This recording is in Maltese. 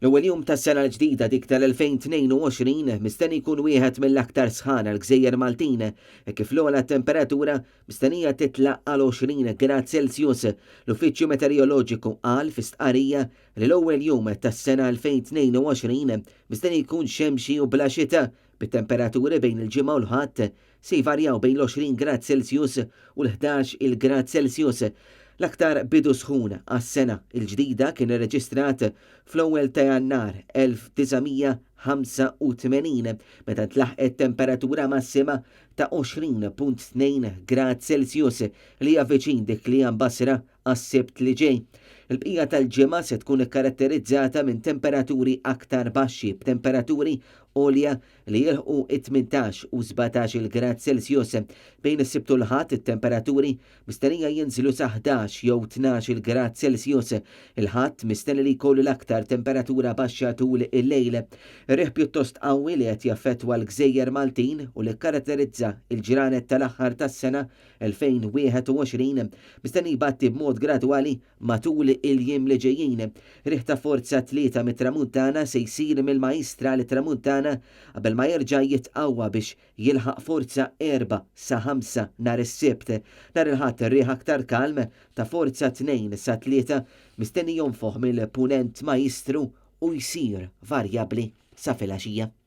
L-ewwel jum tas-sena l-ġdida dik tal-2022 mistenni jkun wieħed mill-aktar sħan għall-Gżejjer Maltin kif l-ogħla temperatura mistennija titlaq għal 20 grad Celsius. L-Uffiċċju Meteoroloġiku qal fi stqarrija li l-ewwel jum tas-sena 2022 mistenni jkun xemxi u bla xita bit-temperaturi bejn il-ġimgħa u l-ħadd se jvarjaw bejn l-20 grad Celsius u l-11 grad Celsius. L-aktar bidu sħuna għas-sena il-ġdida kien irreġistrat fl-ewwel ta' Jannar 1985 meta tlaħqet temperatura massima ta' 20.2 grad Celsius li hija viċin dik li hija mbassra għas-Sibt li ġej. Il-bqija tal-ġimgħa se tkun ikkaratterizzata minn temperaturi aktar baxxi b'temperaturi għolja li jilħqu 18 u 17 grad Celsius. Bejn is-Sibt u l-Ħadd it-temperaturi mistennija jinżlu sa 11 jew 12 grad Celsius. Il-Ħadd mistenni li jkollu l-aktar temperatura baxxa tul il-lejl. Riħ pjuttost qawwi li qed jaffettwa l-Gżejjer Maltin u li kkaratterizza il-ġranet tal-aħħar tas-sena 2021 mistenni jbatti b'mod gradwali matul il-jiem li ġejjin. Riħ ta' forza 3 mit-tramuntana se jsir mill-Majstra li tramuntana qabel ma jerġa' jitqawwa biex jilħaq forza 4 sa 5 nhar is-Sibt. Nhar il-Ħadd ir-riħ aktar kalm ta' forza 2 sa 3 mistenni jonfoħ mill-punent Majstru u jsir varjabbli sa filgħaxija.